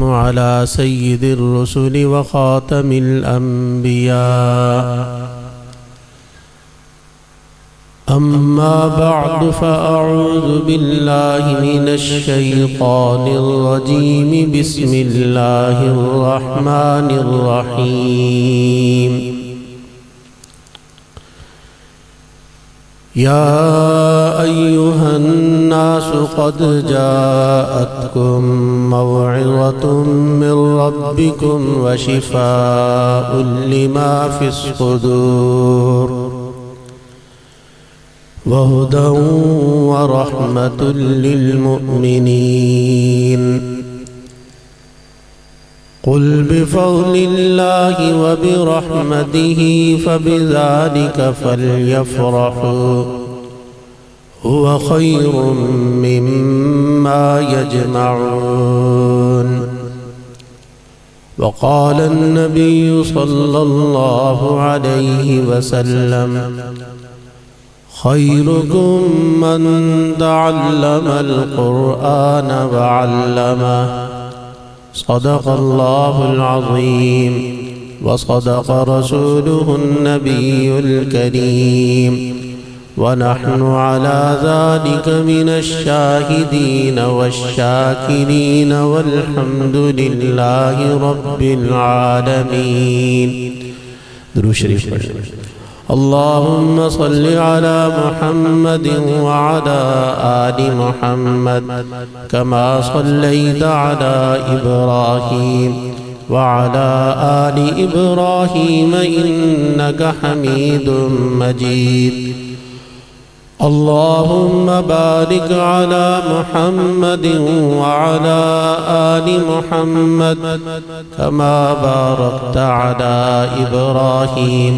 على سيد الرسل وخاتم الأنبياء أما بعد فأعوذ بالله من الشيطان الرجيم بسم الله الرحمن الرحيم يا أيها الناس قد جاءتكم موعظة من ربكم وشفاء لما في الصدور وهدى ورحمة للمؤمنين قل بفضل الله وبرحمته فبذلك فليفرحوا هو خير مما يجمعون وقال النبي صلى الله عليه وسلم خيركم من تعلم القرآن وعلمه صدق الله العظيم وصدق رسوله النبي الكريم ونحن على ذلك من الشاهدين والشاكرين والحمد لله رب العالمين. درود شریف پڑھیں. اللهم صل على محمد وعلى آل محمد كما صليت على إبراهيم وعلى آل إبراهيم إنك حميد مجيد. اللهم بارك على محمد وعلى آل محمد كما باركت على إبراهيم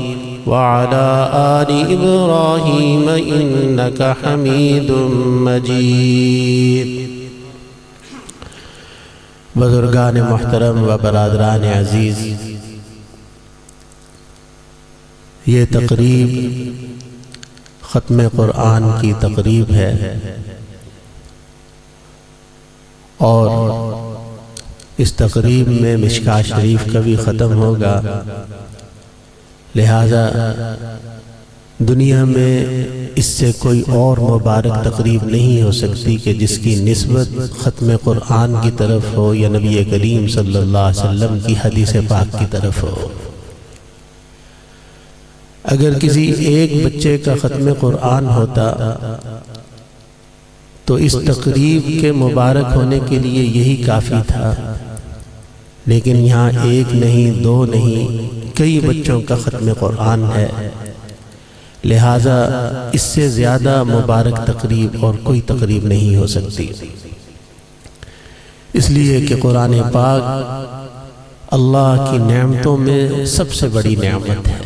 وعلى آل إبراهيم إنك حميد مجيد. بزرگان محترم و برادران عزیز، یہ تقریب ختم قرآن کی تقریب ہے اور اس تقریب میں مشکاہ شریف کا بھی ختم ہوگا. لہذا دنیا میں اس سے کوئی اور مبارک تقریب نہیں ہو سکتی کہ جس کی نسبت ختم قرآن کی طرف ہو یا نبی کریم صلی اللہ علیہ وسلم کی حدیث پاک کی طرف ہو. اگر کسی ایک بچے کا ختم قرآن ہوتا تو اس تقریب کے مبارک ہونے کے لیے یہی کافی تھا، لیکن یہاں ایک نہیں، دو نہیں، کئی بچوں کا ختم قرآن ہے. لہذا اس سے زیادہ مبارک تقریب اور کوئی تقریب نہیں ہو سکتی، اس لیے کہ قرآن پاک اللہ کی نعمتوں میں سب سے بڑی نعمت ہے.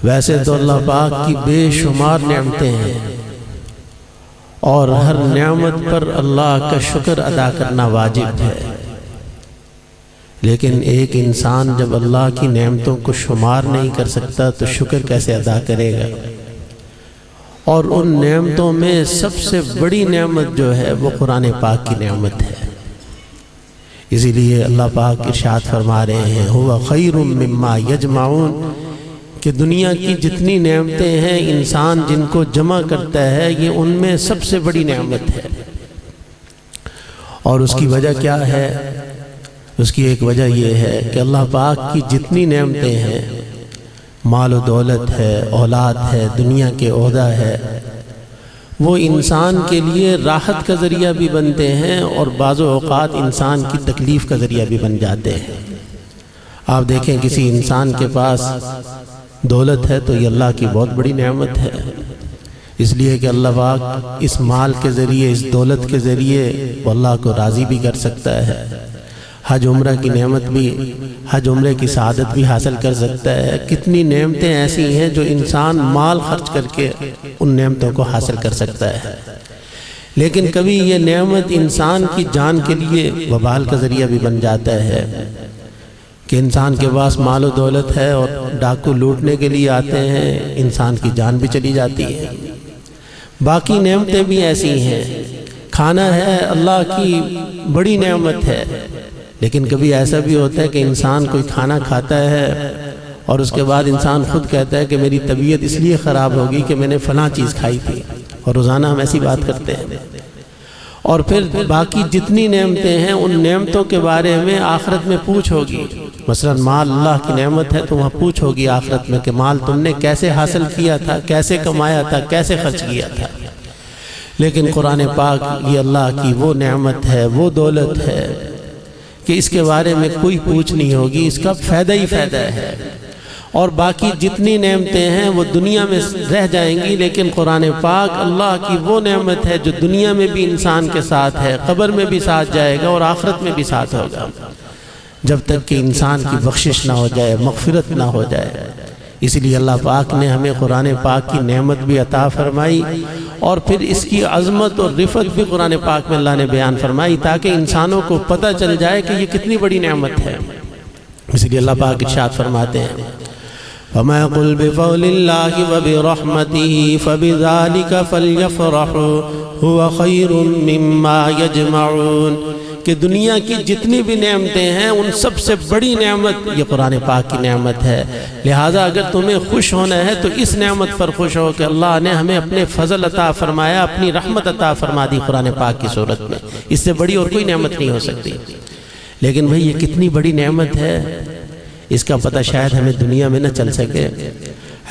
ویسے تو اللہ پاک کی بے شمار نعمتیں ہیں اور ہر نعمت پر اللہ کا شکر ادا کرنا واجب ہے، لیکن ایک انسان جب اللہ کی نعمتوں کو شمار نہیں کر سکتا تو شکر کیسے ادا کرے گا؟ اور ان نعمتوں میں سب سے بڑی نعمت جو ہے وہ قرآن پاک کی نعمت ہے. اسی لیے اللہ پاک ارشاد فرما رہے ہیں هو خیر مما یجمعون، کہ دنیا کی جتنی نعمتیں ہیں انسان جن کو جمع کرتا ہے یہ ان میں سب سے بڑی نعمت ہے. اور اس کی وجہ کیا ہے؟ اس کی ایک وجہ یہ ہے کہ اللہ پاک کی جتنی نعمتیں ہیں، مال و دولت ہے، اولاد ہے، دنیا کے عہدہ ہے، وہ انسان کے لیے راحت کا ذریعہ بھی بنتے ہیں اور بعض اوقات انسان کی تکلیف کا ذریعہ بھی بن جاتے ہیں. آپ دیکھیں کسی انسان کے پاس دولت ہے تو یہ اللہ کی بہت بڑی نعمت ہے، اس لیے کہ اللہ پاک اس مال کے ذریعے، اس دولت کے ذریعے وہ اللہ کو راضی بھی کر سکتا ہے. حج عمرہ کی نعمت بھی، حج عمرے کی سعادت بھی حاصل کر سکتا ہے. کتنی نعمتیں ایسی ہیں جو انسان مال خرچ کر کے ان نعمتوں کو حاصل کر سکتا ہے، لیکن کبھی یہ نعمت انسان کی جان کے لیے وبال کا ذریعہ بھی بن جاتا ہے کہ انسان کے پاس مال و دولت ہے اور ڈاکو لوٹنے کے لیے آتے ہیں، انسان کی جان بھی چلی جاتی ہے. باقی نعمتیں بھی ایسی ہیں، کھانا ہے اللہ کی بڑی نعمت ہے، لیکن کبھی ایسا بھی ہوتا ہے کہ انسان کوئی کھانا کھاتا ہے اور اس کے بعد انسان خود کہتا ہے کہ میری طبیعت اس لیے خراب ہوگی کہ میں نے فلاں چیز کھائی تھی، اور روزانہ ہم ایسی بات کرتے ہیں۔ اور پھر باقی جتنی نعمتیں ہیں ان نعمتوں کے بارے میں آخرت میں پوچھ ہوگی۔ مثلا مال اللہ کی نعمت ہے تو وہاں پوچھ ہوگی آخرت میں کہ مال تم نے کیسے حاصل کیا تھا، کیسے کمایا تھا، کیسے خرچ کیا تھا۔ لیکن قرآن پاک یہ اللہ کی وہ نعمت ہے، وہ دولت ہے کہ اس کے بارے میں کوئی پوچھ نہیں ہوگی، اس کا فائدہ ہی فائدہ ہے۔ اور باقی جتنی نعمتیں ہیں وہ دنیا میں رہ جائیں گی، لیکن قرآن پاک اللہ کی وہ نعمت ہے جو دنیا میں بھی انسان کے ساتھ ہے، قبر میں بھی ساتھ جائے گا اور آخرت میں بھی ساتھ ہوگا، جب تک کہ انسان کی بخشش نہ ہو جائے، مغفرت نہ ہو جائے۔ اس لیے اللہ پاک نے ہمیں قرآن پاک کی نعمت بھی عطا فرمائی، اور پھر اس کی عظمت اور رفعت بھی قرآن پاک میں اللہ نے بیان فرمائی، تاکہ انسانوں کو پتہ چل جائے کہ یہ کتنی بڑی نعمت ہے۔ اس لیے اللہ پاک ارشاد فرماتے ہیں فَمَا قُلْ بِفَضْلِ اللَّهِ وَبِرَحْمَتِهِ فَبِذَلِكَ فَلْيَفْرَحُوا هُوَ خَيْرٌ مِّمَّا يَجْمَعُونَ، کہ دنیا کی جتنی بھی نعمتیں ہیں ان سب سے بڑی نعمت یہ قرآن پاک کی نعمت ہے۔ لہٰذا اگر تمہیں خوش ہونا ہے تو اس نعمت پر خوش ہو کہ اللہ نے ہمیں اپنے فضل عطا فرمایا، اپنی رحمت عطا فرما دی قرآن پاک کی صورت میں۔ اس سے بڑی اور کوئی نعمت نہیں ہو سکتی۔ لیکن بھئی یہ کتنی بڑی نعمت ہے، اس کا پتہ شاید ہمیں دنیا میں نہ چل سکے۔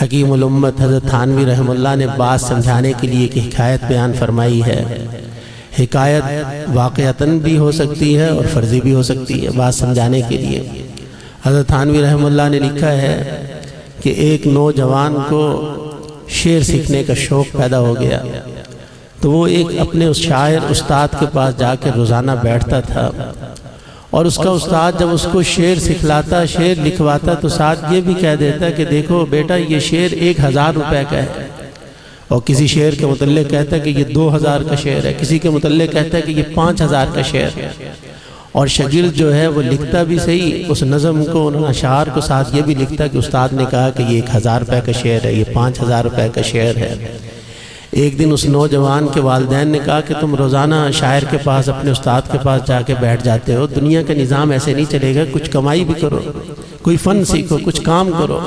حکیم الامت حضرت تھانوی رحمہ اللہ نے بات سمجھانے کے لیے ایک حکایت بیان فرمائی ہے۔ حکایت واقعتاً بھی ہو سکتی ہے اور فرضی بھی ہو سکتی ہے، بات سمجھانے کے لیے۔ حضرت تھانوی رحمہ اللہ نے لکھا ہے کہ ایک نوجوان کو شعر سیکھنے کا شوق پیدا ہو گیا، تو وہ ایک اپنے اس شاعر استاد کے پاس جا کے روزانہ بیٹھتا تھا، اور اس کا استاد جب اس کو شعر سکھلاتا، شعر لکھواتا، تو ساتھ یہ بھی کہہ دیتا کہ دیکھو بیٹا یہ شعر 1000 روپے کا ہے، اور کسی شعر کے متعلق کہتا ہے کہ یہ 2000 کا شعر ہے، کسی کے متعلق کہتا ہے کہ یہ 5000 کا شعر ہے۔ اور شاگرد جو ہے وہ لکھتا بھی صحیح اس نظم کو، ان اشعار کو، ساتھ یہ بھی لکھتا کہ استاد نے کہا کہ یہ 1000 روپے کا شعر ہے، یہ 5000 روپے کا شعر ہے۔ ایک دن اس نوجوان کے والدین نے کہا کہ تم روزانہ شاعر کے پاس، اپنے استاد کے پاس جا کے بیٹھ جاتے ہو، دنیا کا نظام ایسے نہیں چلے گا، کچھ کمائی بھی کرو، کوئی فن سیکھو، کچھ کام کرو۔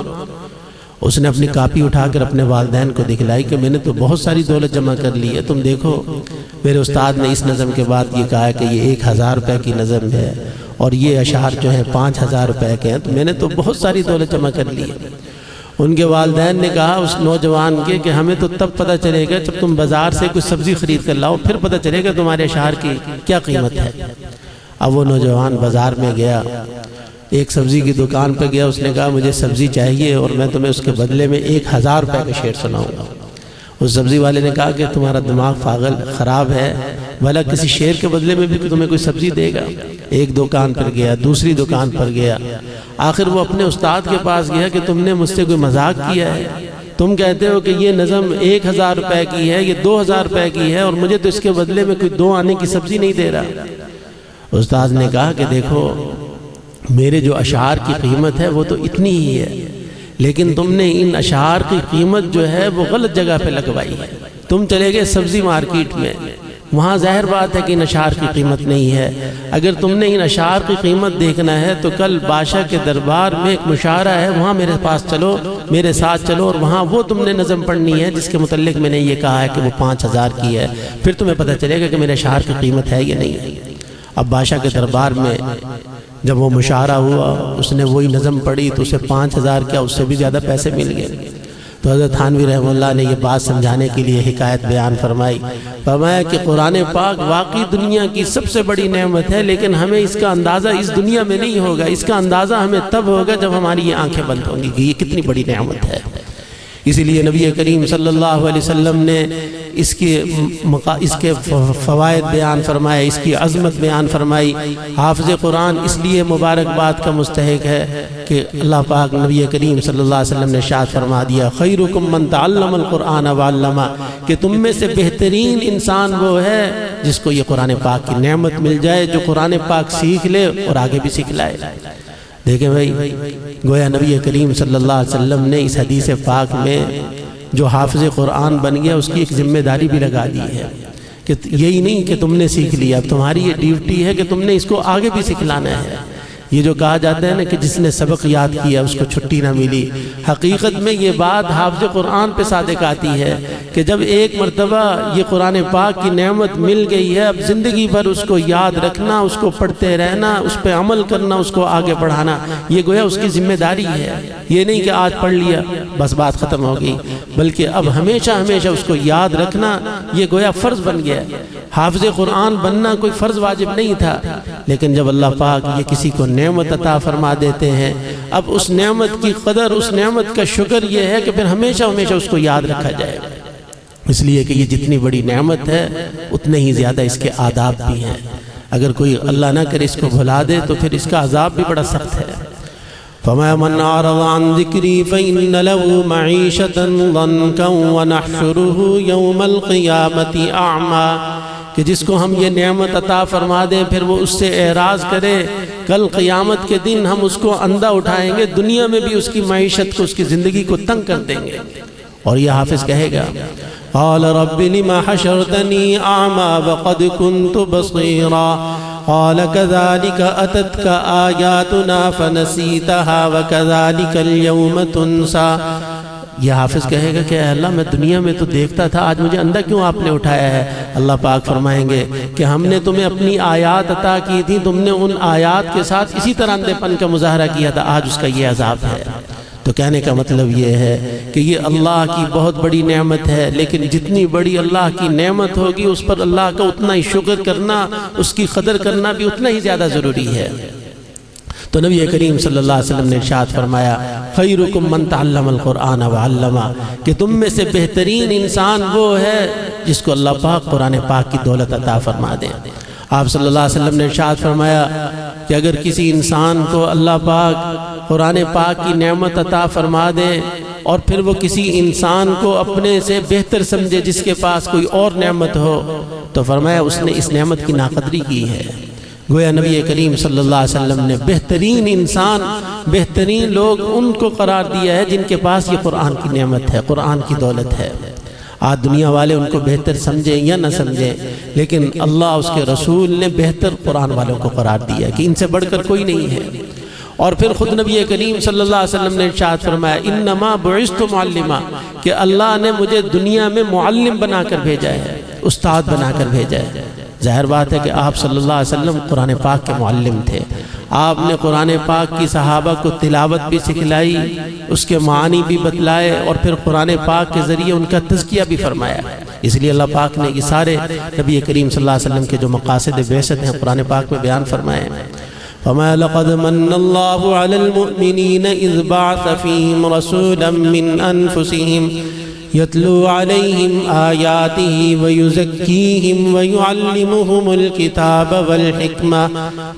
اس نے اپنی کاپی اٹھا کر اپنے والدین کو دکھلائی کہ میں نے تو بہت ساری دولت جمع کر لی ہے، تم دیکھو میرے استاد نے اس نظم کے بعد یہ کہا کہ یہ 1000 روپے کی نظم ہے، اور یہ اشعار جو ہیں 5000 روپے کے ہیں، تو میں نے تو بہت ساری دولت جمع کر لی ہے۔ ان کے والدین نے کہا اس نوجوان کے کہ ہمیں تو تب پتہ چلے گا جب تم بازار سے کچھ سبزی خرید کر لاؤ، پھر پتہ چلے گا تمہارے اشعار کی کیا قیمت ہے۔ اب وہ نوجوان بازار میں گیا، ایک سبزی کی دکان پہ گیا، اس نے کہا مجھے سبزی چاہیے اور میں تمہیں اس کے بدلے میں 1000 روپے کا شعر سناؤں گا۔ اس سبزی والے نے کہا کہ تمہارا دماغ پاگل خراب ہے، بھلا کسی شعر کے بدلے میں بھی تمہیں کوئی سبزی دے گا۔ ایک دکان پر گیا، دوسری دکان پر گیا، آخر وہ اپنے استاد کے پاس گیا کہ تم نے مجھ سے کوئی مذاق کیا ہے، تم کہتے ہو کہ یہ نظم 1000 روپے کی ہے، یہ 2000 روپے کی ہے، اور مجھے تو اس کے بدلے میں کوئی 2 آنے کی سبزی نہیں دے رہا۔ استاد نے کہا کہ دیکھو میرے جو اشعار کی قیمت ہے وہ تو اتنی ہی ہے، لیکن تم نے ان اشعار کی قیمت جو ہے وہ غلط جگہ پہ لگوائی ہے۔ تم چلے گئے سبزی مارکیٹ میں، وہاں ظاہر بات ہے کہ ان اشعار کی قیمت نہیں ہے۔ اگر تم نے ان اشعار کی قیمت دیکھنا ہے تو کل بادشاہ کے دربار میں ایک مشاعرہ ہے، وہاں میرے پاس چلو، میرے ساتھ چلو، اور وہاں وہ تم نے نظم پڑھنی ہے جس کے متعلق میں نے یہ کہا ہے کہ وہ 5000 کی ہے، پھر تمہیں پتہ چلے گا کہ میرے اشعار کی قیمت ہے یا نہیں ہے۔ اب بادشاہ کے دربار میں جب وہ مشاعرہ ہوا، اس نے وہی نظم پڑھی تو اسے 5000 کیا اس سے بھی زیادہ پیسے مل گئے۔ تو حضرت تھانوی رحمہ اللہ نے یہ بات سمجھانے کے لیے حکایت بیان فرمایا کہ قرآن پاک واقعی دنیا کی سب سے بڑی نعمت ہے، لیکن ہمیں اس کا اندازہ اس دنیا میں نہیں ہوگا، اس کا اندازہ ہمیں تب ہوگا جب ہماری یہ آنکھیں بند ہوں گی کہ یہ کتنی بڑی نعمت ہے۔ اسی لیے نبی کریم صلی اللہ علیہ وسلم نے اس کے فوائد بیان فرمائے، اس کی عظمت بیان فرمائی۔ حافظ قرآن اس لیے مبارکباد کا مستحق ہے کہ اللہ پاک نبی کریم صلی اللہ علیہ وسلم نے ارشاد فرما دیا خیرکم من تعلم القرآن وعلمہ، کہ تم میں سے بہترین انسان وہ ہے جس کو یہ قرآن پاک کی نعمت مل جائے، جو قرآن پاک سیکھ لے اور آگے بھی سکھلائے۔ دیکھیں بھائی، گویا نبی کریم صلی اللہ علیہ وسلم نے اس حدیث پاک میں جو حافظ قرآن بن گیا اس کی ایک ذمہ داری بھی لگا دی ہے کہ یہی نہیں کہ تم نے سیکھ لیا، اب تمہاری یہ ڈیوٹی ہے کہ تم نے اس کو آگے بھی سکھلانا ہے۔ یہ جو کہا جاتا ہے نا کہ جس نے سبق یاد کیا اس کو چھٹی نہ ملی، حقیقت میں یہ بات حافظ قرآن پہ صادق آتی ہے کہ جب ایک مرتبہ یہ قرآن پاک کی نعمت مل گئی ہے، اب زندگی بھر اس کو یاد رکھنا، اس کو پڑھتے رہنا، اس پہ عمل کرنا، اس کو آگے بڑھانا، یہ گویا اس کی ذمہ داری ہے۔ یہ نہیں کہ آج پڑھ لیا بس بات ختم ہو گئی، بلکہ اب ہمیشہ ہمیشہ اس کو یاد رکھنا یہ گویا فرض بن گیا۔ حافظ قرآن بننا کوئی فرض واجب نہیں تھا، لیکن جب اللہ پاک یہ کسی کو نعمت عطا فرما دیتے ہیں، اب اس نعمت کی قدر، اس نعمت کا شکر یہ ہے کہ پھر ہمیشہ ہمیشہ اس کو یاد رکھا جائے، اس لیے کہ یہ جتنی بڑی نعمت ہے اتنے ہی زیادہ اس کے آداب بھی ہیں۔ اگر کوئی اللہ نہ کرے اس کو بھلا دے تو پھر اس کا عذاب بھی بڑا سخت ہے۔ فَمَا مَنْ أَعْرَضَ عَنْ ذِكْرِي فَإِنَّ لَهُ مَعِيشَةً ضَنْكًا وَنَحْشُرُهُ يَوْمَ الْقِيَامَةِ أَعْمَى، کہ جس کو ہم یہ نعمت عطا فرما دیں پھر وہ اس سے اعراض کرے، کل قیامت کے دن ہم اس کو اندھا اٹھائیں گے، دنیا میں بھی اس کی معیشت کو، اس کی زندگی کو تنگ کر دیں گے۔ اور یہ حافظ کہے گا قال رب لما حشرتنی اعمی وقد كنت بصیرا قال كذلك اتتك آیاتنا فنسیتها وكذلك اليوم تنسى۔ یہ حافظ کہے گا کہ اے اللہ میں دنیا میں تو دیکھتا تھا، آج مجھے اندھا کیوں آپ نے اٹھایا ہے؟ اللہ پاک فرمائیں گے کہ ہم نے تمہیں اپنی آیات عطا کی تھی، تم نے ان آیات کے ساتھ اسی طرح اندھے پن کا مظاہرہ کیا تھا، آج اس کا یہ عذاب ہے۔ تو کہنے کا مطلب یہ ہے کہ یہ اللہ کی بہت بڑی نعمت ہے، لیکن جتنی بڑی اللہ کی نعمت ہوگی اس پر اللہ کا اتنا ہی شکر کرنا، اس کی قدر کرنا بھی اتنا ہی زیادہ ضروری ہے۔ تو نبی کریم صلی اللہ علیہ وسلم نے ارشاد فرمایا خیرکم من تعلم القرآن وعلمہ، کہ تم میں سے بہترین انسان وہ ہے جس کو اللہ پاک قرآن پاک کی دولت عطا فرما دے۔ آپ صلی اللہ علیہ وسلم نے ارشاد فرمایا کہ اگر کسی انسان کو اللہ پاک قرآن پاک کی نعمت عطا فرما دے اور پھر وہ کسی انسان کو اپنے سے بہتر سمجھے جس کے پاس کوئی اور نعمت ہو، تو فرمایا اس نے اس نعمت کی ناقدری کی ہے۔ گویا نبی کریم صلی اللہ علیہ وسلم نے بہترین انسان، بہترین لوگ ان کو قرار دیا ہے جن کے پاس یہ قرآن کی نعمت ہے، قرآن کی دولت ہے۔ آج دنیا والے ان کو بہتر سمجھیں یا نہ سمجھیں، لیکن اللہ اس کے رسول نے بہتر قرآن والوں کو قرار دیا کہ ان سے بڑھ کر کوئی نہیں ہے۔ اور پھر خود نبی کریم صلی اللہ علیہ وسلم نے ارشاد فرمایا انما بعثت معلما، کہ اللہ نے مجھے دنیا میں معلم بنا کر بھیجا ہے، استاد بنا کر بھیجا ہے۔ ظاہر بات ہے کہ آپ صلی اللہ علیہ وسلم قرآن پاک کے معلم تھے، آپ نے قرآن پاک کی صحابہ کو تلاوت بھی سکھلائی، اس کے معنی بھی بتلائے، اور پھر قرآن پاک کے ذریعے ان کا تزکیہ بھی فرمایا۔ اس لیے اللہ پاک نے یہ سارے نبی کریم صلی اللہ علیہ وسلم کے جو مقاصد بعثت ہیں قرآن پاک میں بیان فرمائے۔ فَمَا لَقَدْ مَنَّ اللَّهُ عَلَى الْمُؤْمِنِينَ إِذْ بَعَثَ فِيهِمْ رَسُولًا مِّنْ أَنفُسِهِمْ يتلو عليهم آياته ويزكيهم ويعلمهم الكتاب والحكمة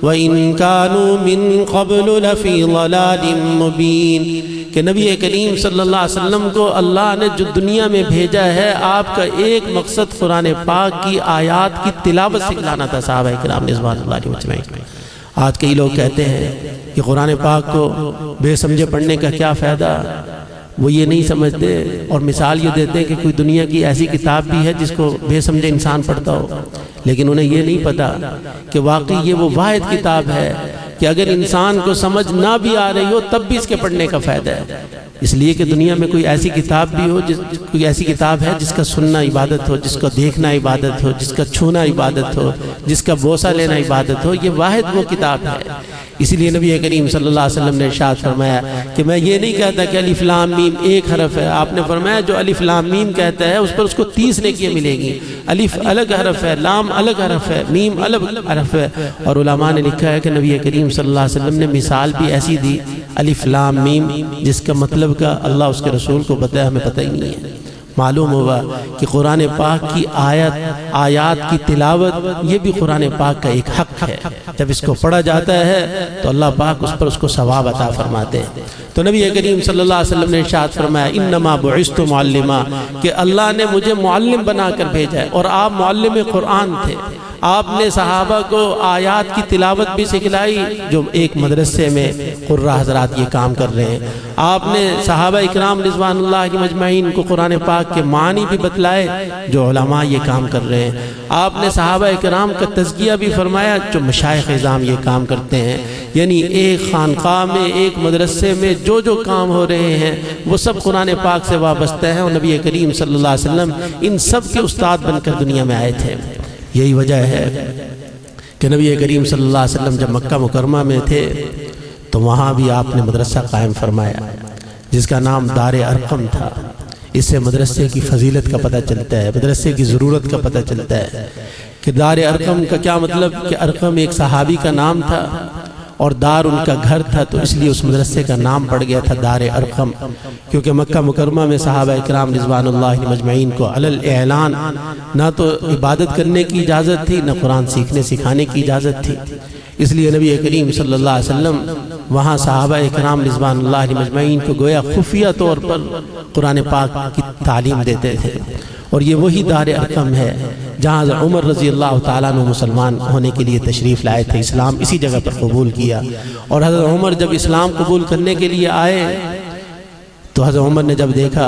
وإن كانوا من قبل لفي ضلال مبين، کہ نبی کریم صلی اللہ علیہ وسلم کو اللہ نے جو دنیا میں بھیجا ہے، آپ کا ایک مقصد قرآن پاک کی آیات کی تلاوت سکھلانا تھا صحابہ کرام رضوان اللہ علیہم اجمعین۔ آج کئی لوگ کہتے ہیں کہ قرآن پاک کو بے سمجھے پڑھنے کا کیا فائدہ، وہ یہ نہیں سمجھتے اور مثال یہ دیتے ہیں کہ کوئی دنیا کی ایسی کتاب بھی ہے جس کو بے سمجھے انسان پڑھتا ہو، لیکن انہیں یہ نہیں پتا کہ واقعی یہ وہ واحد کتاب ہے کہ اگر انسان کو سمجھ نہ بھی آ رہی ہو تب بھی اس کے پڑھنے کا فائدہ ہے۔ اس لیے کہ دنیا میں کوئی ایسی کتاب بھی ہو، کوئی ایسی کتاب ہے جس کا سننا عبادت ہو، جس کا دیکھنا عبادت ہو، جس کا چھونا عبادت ہو، جس کا بوسہ لینا عبادت ہو، یہ واحد وہ کتاب ہے۔ اسی لیے نبی کریم صلی اللہ علیہ وسلم نے ارشاد فرمایا کہ میں یہ نہیں کہتا کہ الف لام میم ایک حرف ہے، آپ نے فرمایا جو الف لام میم کہتا ہے اس پر اس کو 30 نیکیاں ملیں گی۔ الف الگ حرف ہے، لام الگ حرف ہے، میم الگ حرف ہے، اور علماء نے لکھا ہے کہ نبی کریم صلی اللہ علیہ وسلم نے مثال بھی ایسی دی الف لام میم جس کا مطلب کا اللہ اس کے رسول کو بتایا، ہمیں پتہ ہی نہیں ہے۔ معلوم ہوا کہ قرآن پاک کی آیات کی تلاوت یہ بھی قرآن پاک کا ایک حق ہے، جب اس کو پڑھا جاتا ہے تو اللہ پاک اس پر اس کو ثواب عطا فرماتے ہیں۔ تو نبی کریم صلی اللہ علیہ وسلم نے ارشاد فرمایا انما بعثت معلما، کہ اللہ نے مجھے معلم بنا کر بھیجا ہے، اور آپ معلم قرآن تھے، آپ نے صحابہ کو آیات کی تلاوت بھی سکھلائی، جو ایک مدرسے میں قرہ حضرات یہ کام کر رہے ہیں۔ آپ نے صحابہ اکرام رضوان اللہ علیہم اجمعین کو قرآن پاک کے معنی بھی بتلائے، جو علماء یہ کام کر رہے ہیں۔ آپ نے صحابہ اکرام کا تزکیہ بھی فرمایا، جو مشائخ اعظام یہ کام کرتے ہیں۔ یعنی ایک خانقاہ میں، ایک مدرسے میں جو کام ہو رہے ہیں وہ سب قرآن پاک سے وابستہ ہیں، اور نبی کریم صلی اللہ علیہ وسلم ان سب کے استاد بن کر دنیا میں آئے تھے۔ یہی وجہ ہے کہ نبی کریم صلی اللہ علیہ وسلم جب مکہ مکرمہ میں تھے تو وہاں بھی آپ نے مدرسہ قائم فرمایا، جس کا نام دار ارقم تھا۔ اس سے مدرسے کی فضیلت کا پتہ چلتا ہے، مدرسے کی ضرورت کا پتہ چلتا ہے کہ دار ارقم کا کیا مطلب، کہ ارقم ایک صحابی کا نام تھا اور دار ان کا گھر تھا، تو اس لیے اس مدرسے کا نام پڑ گیا تھا دار ارقم، کیونکہ مکہ مکرمہ میں صحابہ اکرام رضوان اللہ علیہم اجمعین کو علی الاعلان نہ تو عبادت کرنے کی اجازت تھی، نہ قرآن سیکھنے سکھانے کی اجازت تھی۔ اس لیے نبی کریم صلی اللہ علیہ وسلم وہاں صحابہ اکرام رضوان اللہ علیہم اجمعین کو گویا خفیہ طور پر قرآن پاک کی تعلیم دیتے تھے۔ اور یہ وہی دار ارقم ہے جہاں عمر رضی اللہ تعالیٰ عنہ مسلمان ہونے کے لیے تشریف لائے تھے، اسلام اسی جگہ پر قبول کیا۔ اور حضرت عمر جب اسلام قبول کرنے کے لیے آئے تو حضرت عمر نے جب دیکھا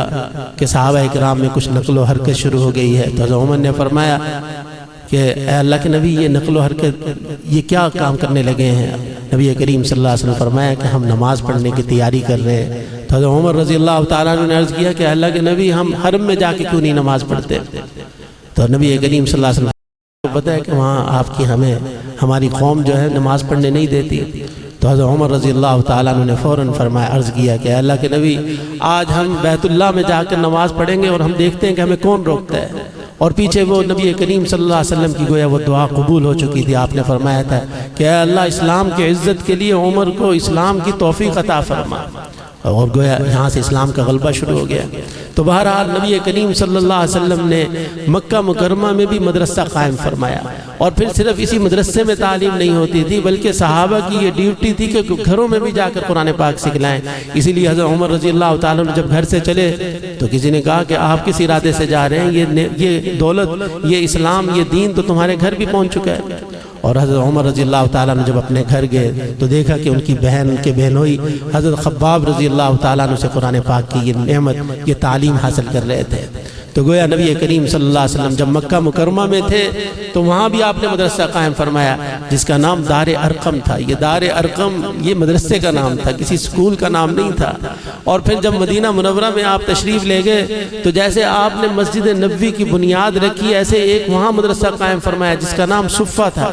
کہ صحابہ اکرام میں کچھ نقل و حرکت شروع ہو گئی ہے، تو حضرت عمر نے فرمایا کہ اے اللہ کے نبی، یہ نقل و حرکت یہ کیا کام کرنے لگے ہیں؟ نبی کریم صلی اللہ علیہ وسلم فرمایا کہ ہم نماز پڑھنے کی تیاری کر رہے ہیں۔ تو حضرت عمر رضی اللہ تعالیٰ عنہ نے عرض کیا کہ اللہ کے نبی، ہم حرم میں جا کے کیوں نہیں نماز پڑھتے؟ تو نبی کریم صلی اللہ علیہ وسلم کو پتہ ہے کہ وہاں آپ کی ہماری قوم جو ہے نماز پڑھنے نہیں دیتی۔ تو حضرت عمر رضی اللہ تعالیٰ عنہ نے فوراً فرمایا، عرض کیا کہ اللہ کے نبی، آج ہم بیت اللہ میں جا کر نماز پڑھیں گے اور ہم دیکھتے ہیں کہ ہمیں کون روکتا ہے۔ اور پیچھے وہ نبی کریم صلی اللہ علیہ وسلم کی گویا وہ دعا قبول ہو چکی تھی۔ آپ نے فرمایا تھا کہ اے اللہ، اسلام کی عزت کے لیے عمر کو اسلام کی توفیق عطا فرما، اور گویا یہاں سے اسلام کا غلبہ شروع ہو گیا۔ تو بہرحال نبی کریم صلی اللہ علیہ وسلم نے مکہ مکرمہ میں بھی مدرسہ قائم فرمایا، اور پھر صرف اسی مدرسے میں تعلیم نہیں ہوتی تھی، بلکہ صحابہ کی یہ ڈیوٹی تھی کہ گھروں میں بھی جا کر قرآن پاک سکھلائیں۔ اسی لیے حضرت عمر رضی اللہ تعالیٰ عنہ جب گھر سے چلے تو کسی نے کہا کہ آپ کس ارادے سے جا رہے ہیں؟ یہ دولت، یہ اسلام، یہ دین تو تمہارے گھر بھی پہنچ چکا ہے۔ اور حضرت عمر رضی اللہ تعالیٰ عنہ جب اپنے گھر گئے تو دیکھا کہ ان کی بہن، ان کے بہنوئی حضرت خباب رضی اللہ تعالیٰ عنہ سے قرآن پاک کی یہ نعمت، یہ تعلیم حاصل کر رہے تھے۔ تو گویا نبی کریم صلی اللہ علیہ وسلم جب مکہ مکرمہ میں تھے تو وہاں بھی آپ نے مدرسہ قائم فرمایا، جس کا نام دار ارقم تھا۔ یہ دار ارقم یہ مدرسے کا نام تھا، کسی سکول کا نام نہیں تھا۔ اور پھر جب مدینہ منورہ میں آپ تشریف لے گئے تو جیسے آپ نے مسجد نبوی کی بنیاد رکھی، ایسے ایک وہاں مدرسہ قائم فرمایا جس کا نام صفہ تھا۔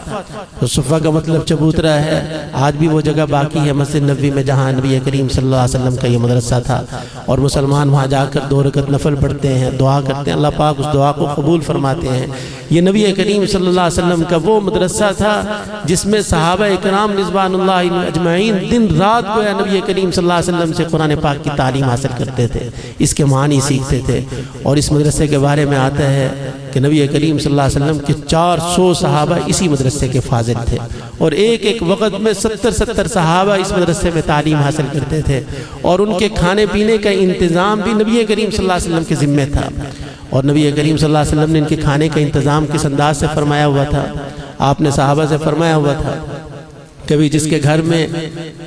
تو صفہ کا مطلب چبوترا ہے۔ آج بھی وہ جگہ باقی ہے مسجد نبوی میں جہاں نبی کریم صلی اللہ علیہ وسلم کا یہ مدرسہ تھا، اور مسلمان وہاں جا کر 2 رکعت نفل پڑھتے ہیں، دعا کرتے ہیں، اللہ پاک اس دعا کو قبول فرماتے ہیں۔ یہ نبی کریم صلی اللہ علیہ وسلم کا وہ مدرسہ تھا جس میں صحابہ اکرام رضوان اللہ علیہم اجمعین دن رات گویا نبی کریم صلی اللہ علیہ وسلم سے قرآن پاک کی تعلیم حاصل کرتے تھے، اس کے معنی سیکھتے تھے۔ اور اس مدرسے کے بارے میں آتا ہے کہ نبی کریم صلی اللہ علیہ وسلم کے 400 صحابہ اسی مدرسے کے فاضل تھے، اور ایک وقت میں 70 صحابہ اس مدرسے میں تعلیم حاصل کرتے تھے، اور ان کے کھانے پینے کا انتظام بھی نبی کریم صلی اللہ علیہ وسلم کے ذمہ تھا۔ اور نبی کریم صلی اللہ علیہ وسلم نے ان کے کھانے کا انتظام کس انداز سے فرمایا ہوا تھا؟ آپ نے صحابہ سے فرمایا ہوا تھا کبھی جس کے گھر میں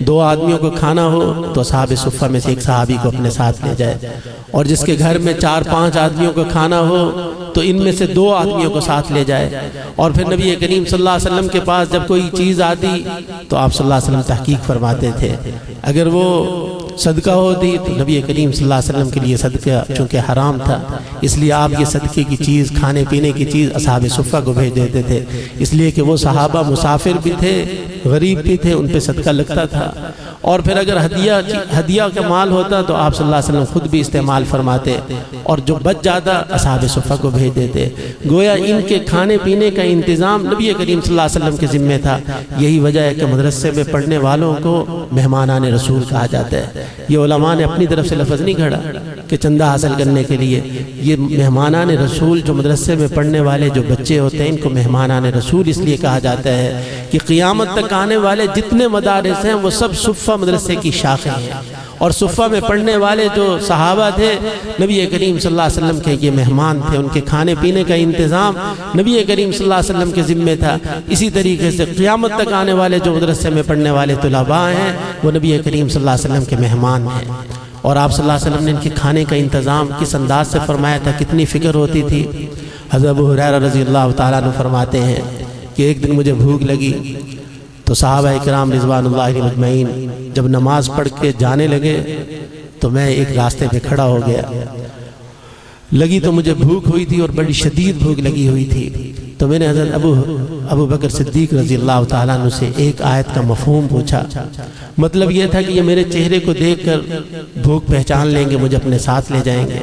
2 آدمیوں کو کھانا ہو تو اصحاب صفہ میں سے ایک صحابی کو اپنے ساتھ لے جائے، اور جس کے گھر میں 4-5 آدمیوں کو کھانا ہو تو ان میں سے 2 آدمیوں کو ساتھ لے جائے۔ اور پھر نبی کریم صلی اللہ علیہ وسلم کے پاس جب کوئی چیز آتی تو آپ صلی اللہ علیہ وسلم تحقیق فرماتے تھے، اگر وہ صدقہ ہوتی تو نبی کریم صلی اللہ علیہ وسلم کے لیے صدقہ چونکہ حرام تھا، اس لیے آپ یہ صدقے کی چیز، کھانے پینے کی چیز اصحاب صفہ کو بھیج دیتے تھے، اس لیے کہ وہ صحابہ مسافر بھی تھے، غریب بھی تھے، ان پہ صدقہ لگتا تھا۔ اور پھر اگر ہدیہ کا مال ہوتا تو آپ صلی اللہ علیہ وسلم خود بھی استعمال فرماتے، اور جو بچ جاتا اصحاب صفہ کو بھیج دیتے۔ گویا ان کے کھانے پینے کا انتظام نبی کریم صلی اللہ علیہ وسلم کے ذمہ تھا۔ یہی وجہ ہے کہ مدرسے میں پڑھنے والوں کو مہمانان رسول کہا جاتا ہے۔ یہ علماء نے اپنی طرف سے لفظ نہیں گھڑا، کہ چندہ حاصل کرنے کے لیے. یہ مہمانان رسول جو مدرسے میں پڑھنے والے جو بچے ہوتے ہیں ان کو مہمانان رسول اس لیے کہا جاتا ہے کہ قیامت تک آنے والے جتنے مدارس ہیں وہ سب صفہ مدرسے کی شاخیں ہیں. اور صفہ میں پڑھنے والے جو صحابہ تھے نبی کریم صلی اللہ علیہ وسلم کے یہ مہمان تھے. ان کے کھانے پینے کا انتظام نبی کریم صلی اللہ علیہ وسلم کے ذمہ تھا. اسی طریقے سے قیامت تک آنے والے جو مدرسے میں پڑھنے والے طلباء ہیں وہ نبی کریم صلی اللہ علیہ وسلم کے مہمان ہیں. اور آپ صلی اللہ علیہ وسلم نے ان کے کھانے کا انتظام کس انداز سے فرمایا تھا, کتنی فکر ہوتی تھی. حضرت ابو ہریرہ رضی اللہ تعالیٰ عنہ فرماتے ہیں کہ ایک دن مجھے بھوک لگی تو صحابہ اکرام رضوان اللہ علیہم اجمعین جب نماز پڑھ کے جانے لگے تو میں ایک راستے پہ کھڑا ہو گیا. لگی تو مجھے بھوک ہوئی تھی اور بڑی شدید بھوک لگی ہوئی تھی. تو میں نے حضرت ابو بکر صدیق رضی اللہ تعالیٰ عنہ سے ایک آیت کا مفہوم پوچھا. مطلب یہ تھا کہ یہ میرے چہرے کو دیکھ کر بھوک پہچان لیں گے, مجھے اپنے ساتھ لے جائیں گے.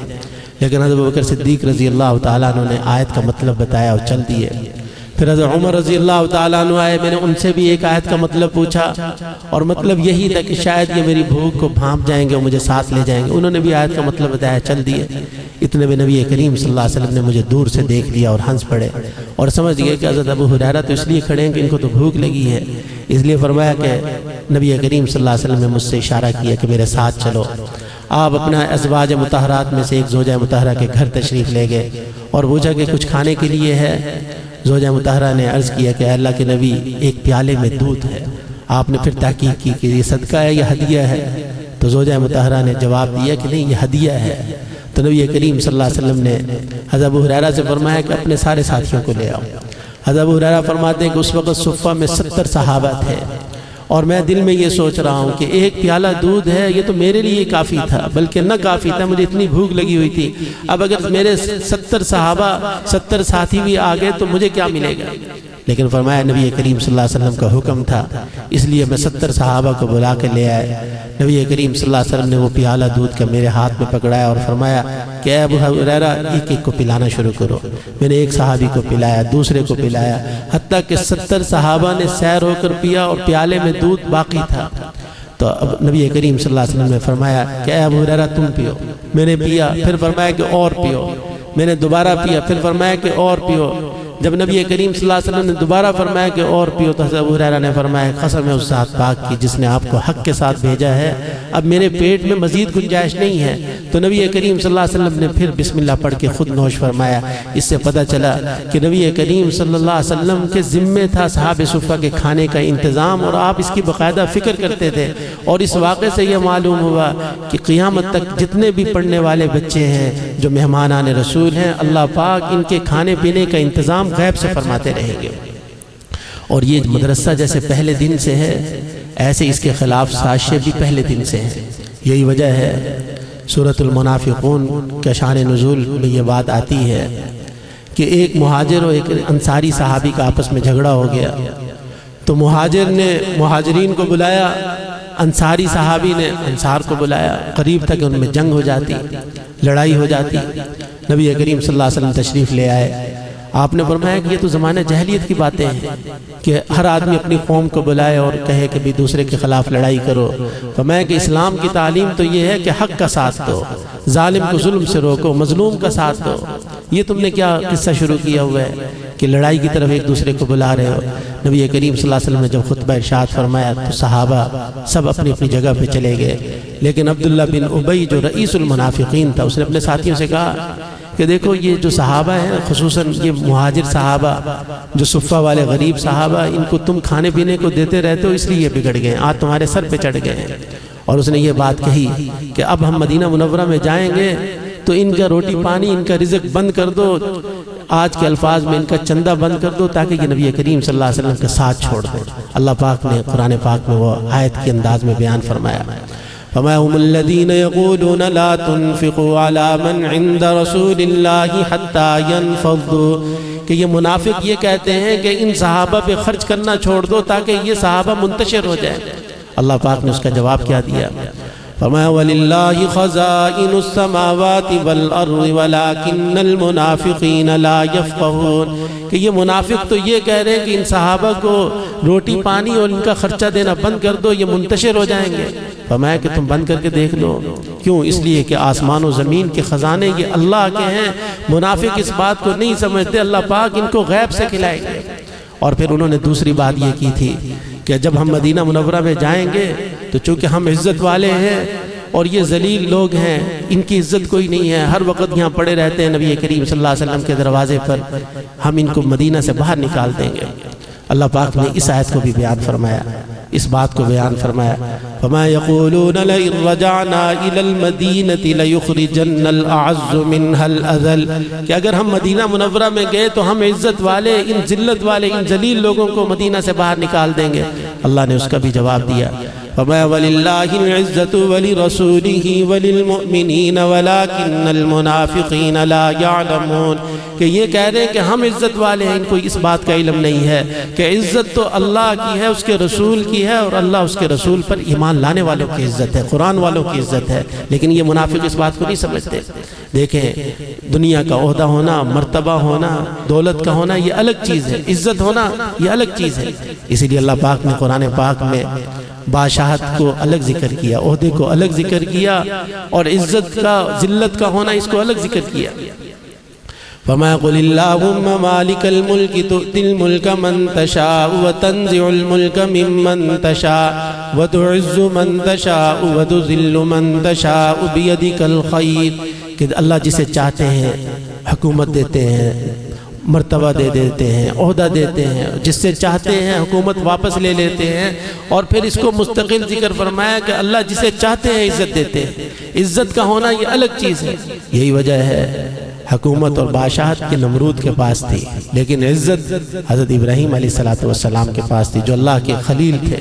لیکن حضرت ابو بکر صدیق رضی اللہ تعالیٰ عنہ نے آیت کا مطلب بتایا اور چل دیے. پھر حضرت عمر رضی اللہ تعالیٰ عنہ آئے, میں نے ان سے بھی ایک آیت کا مطلب پوچھا اور مطلب یہی تھا کہ شاید یہ میری بھوک کو بھانپ جائیں گے اور مجھے ساتھ لے جائیں گے. انہوں نے بھی آیت کا مطلب بتایا, چل دیے. اتنے میں نبی کریم صلی اللہ علیہ وسلم نے مجھے دور سے دیکھ لیا اور ہنس پڑے اور سمجھ گئے کہ حضرت ابو ہریرہ تو اس لیے کھڑے ہیں کہ ان کو تو بھوک لگی ہے. اس لیے فرمایا کہ نبی کریم صلی اللہ علیہ وسلم نے مجھ سے اشارہ کیا کہ میرے ساتھ چلو. آپ اپنا ازواج مطہرات میں سے ایک زوجہ مطہرہ کے گھر تشریف لے گئے اور پوچھا کہ کچھ کھانے کے لیے ہے. زوجہ مطہرہ نے عرض کیا کہ اللہ کے نبی ایک پیالے میں دودھ ہے. آپ نے پھر تحقیق کی کہ یہ صدقہ ہے یا ہدیہ ہے. تو زوجہ مطہرہ نے جواب دیا کہ نہیں, یہ ہدیہ ہے. تو نبی کریم صلی اللہ علیہ وسلم نے حضرت ابو ہریرہ سے فرمایا کہ اپنے سارے ساتھیوں کو لے آؤ. حضرت ابو ہریرہ فرماتے ہیں کہ اس وقت صفہ میں 70 صحابہ تھے اور میں دل میں یہ سوچ رہا ہوں کہ ایک پیالہ دودھ ہے, یہ تو میرے لیے کافی تھا, بلکہ نہ کافی تھا, مجھے اتنی بھوک لگی ہوئی تھی. اب اگر میرے 70 صحابہ 70 ساتھی بھی آگے تو مجھے کیا ملے گا. لیکن فرمایا نبی کریم صلی اللہ علیہ وسلم کا حکم تھا, اس لیے میں 70 صحابہ کو بلا کے لے آئے. نبی کریم صلی اللہ علیہ وسلم نے وہ پیالہ دودھ کا میرے ہاتھ میں پکڑایا اور فرمایا کہ اے ابو ہریرہ ایک ایک کو پلانا شروع کرو. میں نے ایک صحابی کو پلایا, دوسرے کو پلایا, حتیٰ کہ 70 صحابہ نے سیر ہو کر پیا اور پیالے میں دودھ باقی تھا. تو اب نبی کریم صلی اللہ علیہ وسلم نے فرمایا کہ اے ابو ہریرہ تم پیو. میں نے پیا, پھر فرمایا کہ اور پیو. میں نے دوبارہ پیا, پھر فرمایا کہ اور پیو. جب نبی کریم صلی اللہ علیہ وسلم نے دوبارہ فرمایا کہ اور پیو تو حضرت ابو ہریرہ نے فرمایا قسم ہے اس ذات پاک کی جس نے آپ کو حق کے ساتھ بھیجا ہے, اب میرے پیٹ میں مزید گنجائش نہیں ہے. تو نبی کریم صلی اللہ علیہ وسلم نے پھر بسم اللہ پڑھ کے خود نوش فرمایا. اس سے پتہ چلا کہ نبی کریم صلی اللہ علیہ وسلم کے ذمے تھا صحاب صفہ کے کھانے کا انتظام اور آپ اس کی باقاعدہ فکر کرتے تھے. اور اس واقعے سے یہ معلوم ہوا کہ قیامت تک جتنے بھی پڑھنے والے بچے ہیں جو مہمانان رسول ہیں, اللہ پاک ان کے کھانے پینے کا انتظام غیب سے فرماتے رہیں گے. اور یہ مدرسہ جیسے پہلے دن سے ہے ایسے اس کے خلاف سازشیں بھی پہلے دن سے ہیں. یہی وجہ ہے سورۃ المنافقون کے شان نزول میں یہ بات آتی ہے کہ ایک مہاجر اور ایک انصاری صحابی کا آپس میں جھگڑا ہو گیا. تو مہاجر نے مہاجرین کو بلایا, انصاری صحابی نے انصار کو بلایا. قریب تک ان میں جنگ ہو جاتی, لڑائی ہو جاتی. نبی کریم صلی اللہ علیہ وسلم تشریف لے آئے. آپ نے فرمایا کہ یہ تو زمانہ جہلیت کی باتیں ہیں کہ ہر آدمی اپنی قوم کو بلائے اور کہے کہ بھی دوسرے کے خلاف لڑائی کرو. فرمایا کہ اسلام کی تعلیم تو یہ ہے کہ حق کا ساتھ دو, ظالم کو ظلم سے روکو, مظلوم کا ساتھ دو. یہ تم نے کیا قصہ شروع کیا ہوا ہے کہ لڑائی کی طرف ایک دوسرے کو بلا رہے ہو. نبی کریم صلی اللہ علیہ وسلم نے جب خطبہ ارشاد فرمایا تو صحابہ سب اپنی اپنی جگہ پہ چلے گئے. لیکن عبداللہ بن ابی جو رئیس المنافقین تھا اس نے اپنے ساتھیوں سے کہا کہ دیکھو یہ جو صحابہ ہیں خصوصاً یہ مہاجر صحابہ جو صفہ والے غریب صحابہ, ان کو تم کھانے پینے کو دیتے رہتے ہو اس لیے یہ بگڑ گئے, آج تمہارے سر پہ چڑھ گئے ہیں. اور اس نے یہ بات کہی کہ اب ہم مدینہ منورہ میں جائیں گے تو ان کا روٹی پانی ان کا رزق بند کر دو, آج کے الفاظ میں ان کا چندہ بند کر دو تاکہ یہ نبی کریم صلی اللہ علیہ وسلم کے ساتھ چھوڑ دیں. اللہ پاک نے قرآن پاک میں وہ آیت کے انداز میں بیان فرمایا فَمَا هُمُ الَّذِينَ يَقُولُونَ لَا تُنْفِقُوا عَلَى مَنْ عِنْدَ رَسُولِ اللَّهِ حَتَّى يَنْفَضُّوا کہ یہ منافق یہ کہتے ہیں کہ ان صحابہ پہ خرچ کرنا چھوڑ دو تاکہ یہ صحابہ منتشر ہو جائیں. اللہ پاک نے اس کا جواب کیا دیا فرمایا وَلِلَّهِ خَزَائِنُ السَّمَاوَاتِ وَالْأَرْضِ وَلَكِنَّ الْمُنَافِقِينَ لَا يَفْقَهُونَ کہ یہ منافق تو یہ کہہ رہے ہیں کہ ان صحابہ کو روٹی پانی اور ان کا خرچہ دینا بند کر دو، یہ منتشر ہو جائیں گے۔ فرمایا کہ تم بند کر کے دیکھ لو، کیوں؟ اس لیے کہ آسمان و زمین کے خزانے یہ اللہ کے ہیں۔ منافق اس بات کو نہیں سمجھتے، اللہ پاک ان کو غیب سے کھلائیں گے۔ اور پھر انہوں نے دوسری بات یہ کی تھی کہ جب ہم مدینہ منورہ میں جائیں گے تو چونکہ ہم عزت والے ہیں اور یہ ذلیل لوگ ہیں، ان کی عزت کوئی نہیں ہے، ہر وقت یہاں پڑے رہتے ہیں نبی کریم صلی اللہ علیہ وسلم کے دروازے پر، ہم ان کو مدینہ سے باہر نکال دیں گے۔ اللہ پاک نے اس آیت کو بھی بیان فرمایا، اس بات کو بیان فرمایا، فَمَا يَقُولُونَ لَئِن رَجَعْنَا إِلَى الْمَدِينَةِ لَيُخْرِجَنَّ الْأَعَزُّ مِنْهَا الْأَذَلَّ کہ اگر ہم مدینہ منورہ میں گئے تو ہم عزت والے، ان ذلت والے، ان ذلیل لوگوں کو مدینہ سے باہر نکال دیں گے۔ اللہ نے اس کا بھی جواب دیا، فَمَا وَلِلَّهِ الْعِزَّةُ وَلِرَسُولِهِ وَلِلْمُؤْمِنِينَ وَلَكِنَّ الْمُنَافِقِينَ لَا يَعْلَمُونَ کہ یہ کہہ رہے ہیں کہ ہم عزت والے ہیں، ان کو اس بات کا علم نہیں ہے کہ عزت تو اللہ کی ہے، اس کے رسول کی ہے، اور اللہ اس کے رسول پر ایمان لانے والوں کی عزت ہے، قرآن والوں کی عزت ہے، لیکن یہ منافق اس بات کو نہیں سمجھتے۔ دیکھیں، دنیا کا عہدہ ہونا، مرتبہ ہونا، دولت کا ہونا یہ الگ چیز ہے، عزت ہونا یہ الگ چیز ہے۔ اسی لیے اللہ پاک نے قرآن پاک میں بادشاہت کو الگ ذکر کیا، عہدے کو الگ ذکر کیا، اور عزت کا، ذلت کا ہونا اس کو الگ ذکر کیا۔ فَمَا قُلِ اللَّهُمَّ مَالِكَ الْمُلْكِ تُؤْتِي الْمُلْكَ مَنْ تَشَاءُ وَتَنْزِعُ الْمُلْكَ مِمَّنْ تَشَاءُ وَتُعِزُّ مَنْ تَشَاءُ وَتُذِلُّ مَنْ تَشَاءُ بِيَدِكَ الْخَيْرُ کہ اللہ جسے چاہتے ہیں حکومت دیتے ہیں، مرتبہ دے دیتے ہیں، عہدہ دیتے ہیں، جس سے چاہتے ہیں حکومت واپس لے لیتے ہیں، اور پھر اس کو مستقل ذکر فرمایا کہ اللہ جسے چاہتے ہیں عزت دیتے ہیں۔ عزت کا ہونا یہ الگ چیز ہے۔ یہی وجہ ہے حکومت اور بادشاہت کی نمرود کے پاس تھی، لیکن عزت حضرت ابراہیم علیہ السلام کے پاس تھی جو اللہ کے خلیل تھے،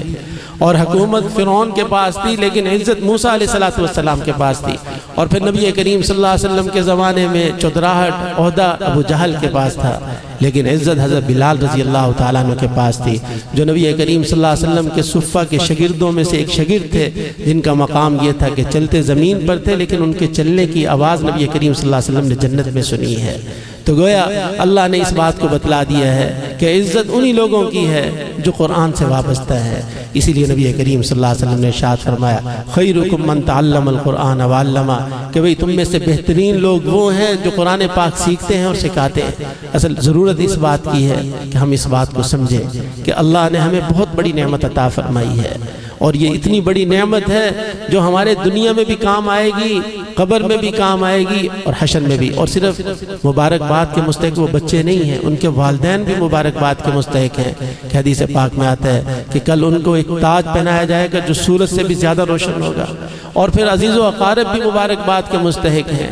اور حکومت فرعون کے پاس تھی، لیکن عزت موسیٰ علیہ السلام کے پاس تھی، اور پھر نبی کریم صلی اللہ علیہ وسلم کے زمانے میں چودراہٹ عہدہ ابو جہل کے پاس تھا، لیکن عزت حضرت بلال رضی اللہ تعالیٰ عنہ کے پاس تھی، جو نبی کریم صلی اللہ علیہ وسلم کے صفہ کے شاگردوں میں سے ایک شاگرد تھے، جن کا مقام یہ تھا کہ چلتے زمین پر تھے، لیکن ان کے چلنے کی آواز نبی کریم صلی اللہ علیہ وسلم نے جنت میں سنی ہے۔ تو گویا اللہ نے اس بات کو بتلا دیا ہے کہ عزت انہی لوگوں کی ہے جو قرآن سے وابستہ ہے۔ اسی لیے نبی کریم صلی اللہ علیہ وسلم نے ارشاد فرمایا خیرکم من تعلم القرآن وعلمہ کہ بھئی تم میں سے بہترین لوگ وہ ہیں جو قرآن پاک سیکھتے ہیں اور سکھاتے ہیں۔ اصل ضرورت اس بات کی ہے کہ ہم اس بات کو سمجھیں کہ اللہ نے ہمیں بہت بڑی نعمت عطا فرمائی ہے، اور یہ اتنی بڑی نعمت ہے جو ہمارے دنیا میں بھی کام آئے گی، قبر میں بھی کام آئے گی، اور حشر میں بھی۔ اور صرف مبارکباد کے مستحق وہ بچے نہیں ہیں، ان کے والدین بھی مبارکباد کے مستحق ہیں کہ حدیث پاک میں آتا ہے کہ کل ان کو ایک تاج پہنایا جائے گا جو سورج سے بھی زیادہ روشن ہوگا، اور پھر عزیز و اقارب بھی مبارکباد کے مستحق ہیں۔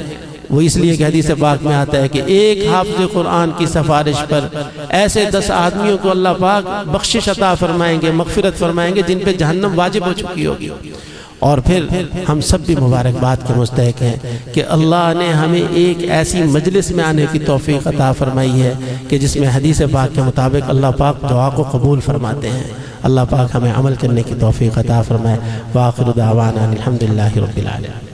وہ اس لیے کہ حدیث پاک میں آتا ہے کہ ایک حافظ قرآن کی سفارش پر ایسے 10 آدمیوں کو اللہ پاک بخشش عطا فرمائیں گے، مغفرت فرمائیں گے، جن پہ جہنم واجب ہو چکی ہوگی۔ اور پھر ہم سب بھی مبارکباد کے مستحق ہیں کہ اللہ نے ہمیں ایک ایسی مجلس میں آنے کی توفیق عطا فرمائی ہے کہ جس میں حدیث پاک کے مطابق اللہ پاک دعا کو قبول فرماتے ہیں۔ اللہ پاک ہمیں عمل کرنے کی توفیق عطا فرمائے۔ وآخر دعوانا الحمدللہ رب العالمین۔